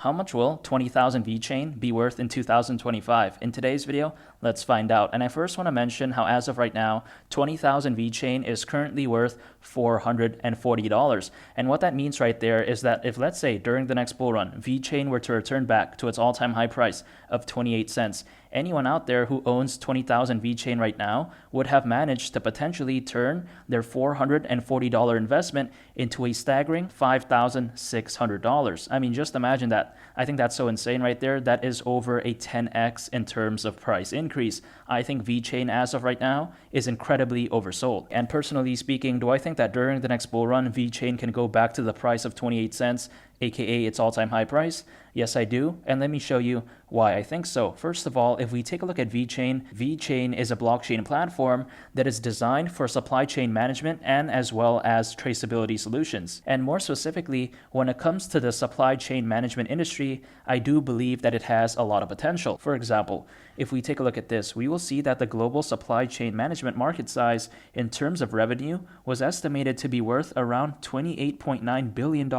How much will 20,000 VeChain be worth in 2025? In today's video, let's find out. And I first want to mention how as of right now, 20,000 VeChain is currently worth $440. And what that means right there is that if, let's say, during the next bull run, VeChain were to return back to its all-time high price of 28 cents, anyone out there who owns 20,000 VeChain right now would have managed to potentially turn their $440 investment into a staggering $5,600. I mean, just imagine that. I think that's so insane right there. That is over a 10x in terms of price increase. I think VeChain as of right now is incredibly oversold. And personally speaking, do I think that during the next bull run, VeChain can go back to the price of 28 cents, aka its all-time high price? Yes, I do, and let me show you why I think so. First of all, if we take a look at VeChain, VeChain is a blockchain platform that is designed for supply chain management and as well as traceability solutions. And more specifically, when it comes to the supply chain management industry, I do believe that it has a lot of potential. For example, if we take a look at this, we will see that the global supply chain management market size in terms of revenue was estimated to be worth around $28.9 billion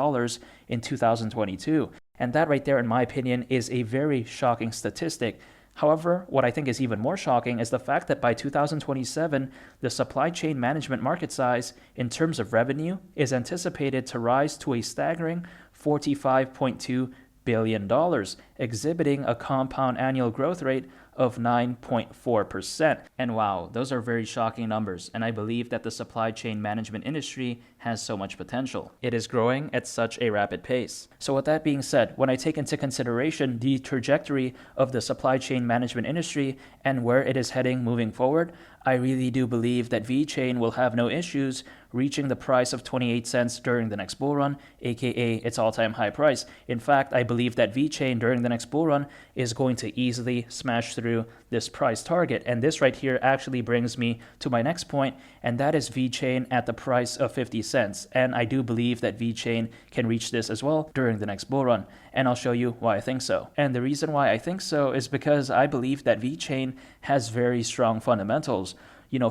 in 2022. And that right there, in my opinion, is a very shocking statistic. However, what I think is even more shocking is the fact that by 2027, the supply chain management market size in terms of revenue is anticipated to rise to a staggering $45.2 billion, exhibiting a compound annual growth rate of 9.4%. And wow, those are very shocking numbers, and I believe that the supply chain management industry has so much potential. It is growing at such a rapid pace. So with that being said, when I take into consideration the trajectory of the supply chain management industry and where it is heading moving forward, I really do believe that VeChain will have no issues reaching the price of 28 cents during the next bull run, aka its all-time high price. In fact, I believe that VeChain during the next bull run is going to easily smash through this price target. And this right here actually brings me to my next point, and that is VeChain at the price of 50 cents. And I do believe that VeChain can reach this as well during the next bull run. And I'll show you why I think so. And the reason why I think so is because I believe that VeChain has very strong fundamentals.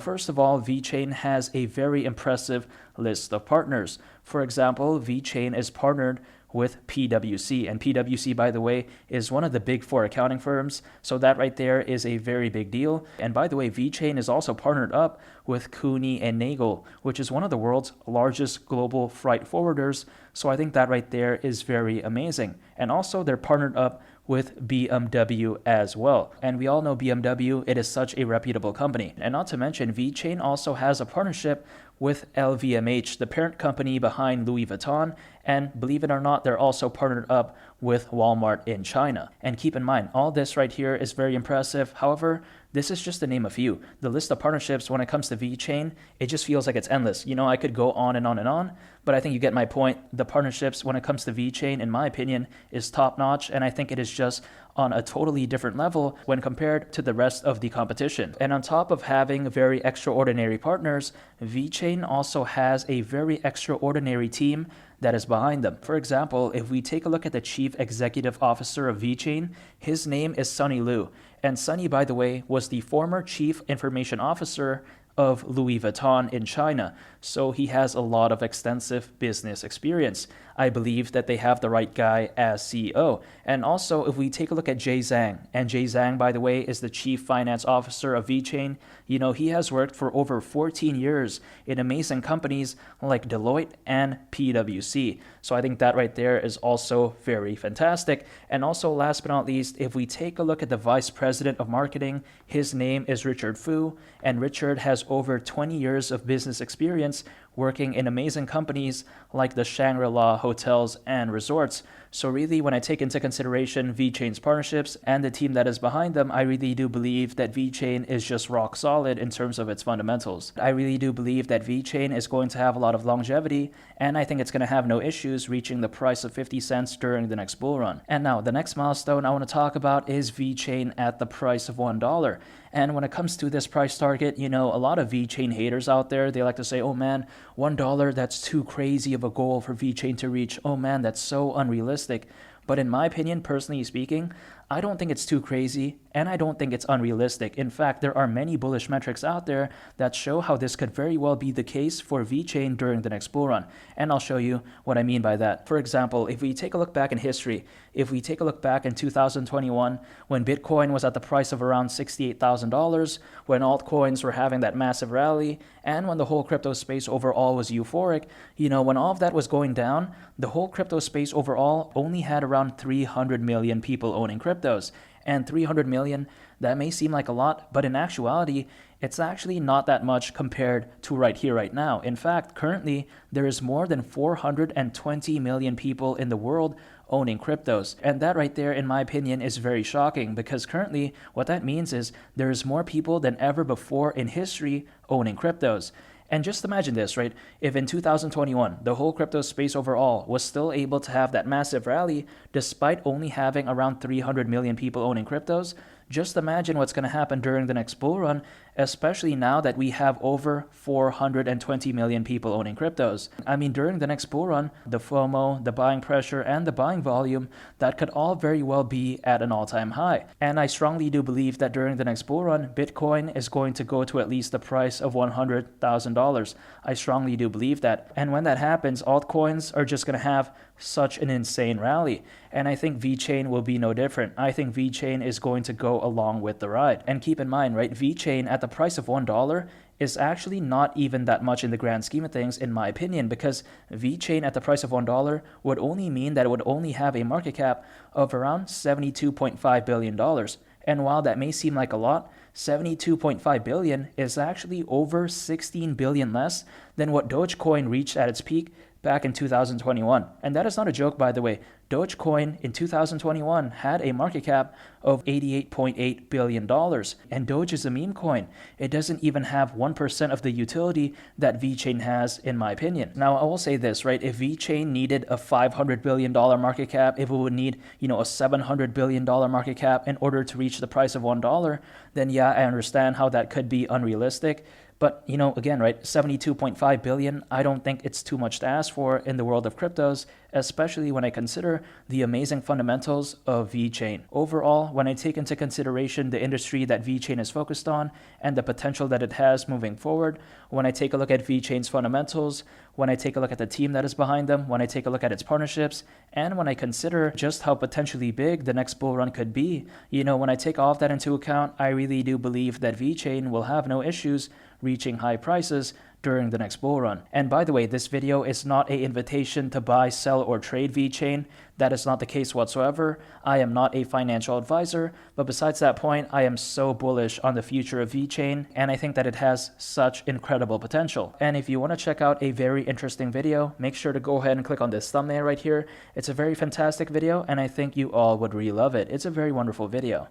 First of all, VeChain has a very impressive list of partners. For example, VeChain is partnered with PwC. And PwC, by the way, is one of the big four accounting firms. So that right there is a very big deal. And by the way, VeChain is also partnered up with Cooney and Nagel, which is one of the world's largest global freight forwarders. So I think that right there is very amazing. And also they're partnered up with BMW as well. And we all know BMW, it is such a reputable company. And not to mention, VeChain also has a partnership with LVMH, the parent company behind Louis Vuitton, and believe it or not, they're also partnered up with Walmart in China. And keep in mind, all this right here is very impressive. However, this is just to name a few. The list of partnerships when it comes to VeChain, it just feels like it's endless. I could go on and on and on, but I think you get my point. The partnerships when it comes to VeChain, in my opinion, is top notch, and I think it is just on a totally different level when compared to the rest of the competition. And on top of having very extraordinary partners, VeChain also has a very extraordinary team that is behind them. For example, if we take a look at the chief executive officer of VeChain, his name is Sunny Liu. And Sunny, by the way, was the former chief information officer of Louis Vuitton in China. So he has a lot of extensive business experience. I believe that they have the right guy as CEO. And also, if we take a look at Jay Zhang, and Jay Zhang, by the way, is the chief finance officer of VeChain, he has worked for over 14 years in amazing companies like Deloitte and PwC. So I think that right there is also very fantastic. And also, last but not least, if we take a look at the vice president of marketing, his name is Richard Fu, and Richard has over 20 years of business experience working in amazing companies like the Shangri-La Hotels and Resorts. So really, when I take into consideration VeChain's partnerships and the team that is behind them, I really do believe that VeChain is just rock solid in terms of its fundamentals. I really do believe that VeChain is going to have a lot of longevity, and I think it's going to have no issues reaching the price of 50 cents during the next bull run. And now, the next milestone I want to talk about is VeChain at the price of $1. And when it comes to this price target, a lot of VeChain haters out there, they like to say, oh man, $1, that's too crazy of a goal for VeChain to reach. Oh man, that's so unrealistic. But in my opinion, personally speaking, I don't think it's too crazy and I don't think it's unrealistic. In fact, there are many bullish metrics out there that show how this could very well be the case for VeChain during the next bull run. And I'll show you what I mean by that. For example, if we take a look back in history, if we take a look back in 2021, when Bitcoin was at the price of around $68,000, when altcoins were having that massive rally, and when the whole crypto space overall was euphoric, when all of that was going down, the whole crypto space overall only had around 300 million people owning cryptos. And 300 million, that may seem like a lot, but in actuality, it's actually not that much compared to right here, right now. In fact, currently, there is more than 420 million people in the world owning cryptos. And that right there, in my opinion, is very shocking because currently what that means is there's more people than ever before in history owning cryptos. And just imagine this, right? If in 2021, the whole crypto space overall was still able to have that massive rally despite only having around 300 million people owning cryptos, just imagine what's going to happen during the next bull run, especially now that we have over 420 million people owning cryptos. I mean, during the next bull run, the FOMO, the buying pressure, and the buying volume, that could all very well be at an all-time high. And I strongly do believe that during the next bull run, Bitcoin is going to go to at least the price of $100,000. I strongly do believe that. And when that happens, altcoins are just going to have such an insane rally. And I think VeChain will be no different. I think VeChain is going to go along with the ride. And keep in mind, right, VeChain at the price of $1 is actually not even that much in the grand scheme of things, in my opinion, because VeChain at the price of $1 would only mean that it would only have a market cap of around $72.5 billion. And while that may seem like a lot, 72.5 billion is actually over 16 billion less than what Dogecoin reached at its peak back in 2021. And that is not a joke, by the way. Dogecoin in 2021 had a market cap of $88.8 billion. And Doge is a meme coin. It doesn't even have 1% of the utility that VeChain has, in my opinion. Now, I will say this, right? If VeChain needed a $500 billion market cap, if it would need, a $700 billion market cap in order to reach the price of $1, then yeah, I understand how that could be unrealistic. But, again, right, 72.5 billion, I don't think it's too much to ask for in the world of cryptos, especially when I consider the amazing fundamentals of VeChain. Overall, when I take into consideration the industry that VeChain is focused on and the potential that it has moving forward, when I take a look at VeChain's fundamentals, when I take a look at the team that is behind them, when I take a look at its partnerships, and when I consider just how potentially big the next bull run could be, when I take all of that into account, I really do believe that VeChain will have no issues reaching high prices during the next bull run. And by the way, this video is not an invitation to buy, sell, or trade VeChain. That is not the case whatsoever. I am not a financial advisor, but besides that point, I am so bullish on the future of VeChain, and I think that it has such incredible potential. And if you want to check out a very interesting video, make sure to go ahead and click on this thumbnail right here. It's a very fantastic video, and I think you all would really love it. It's a very wonderful video.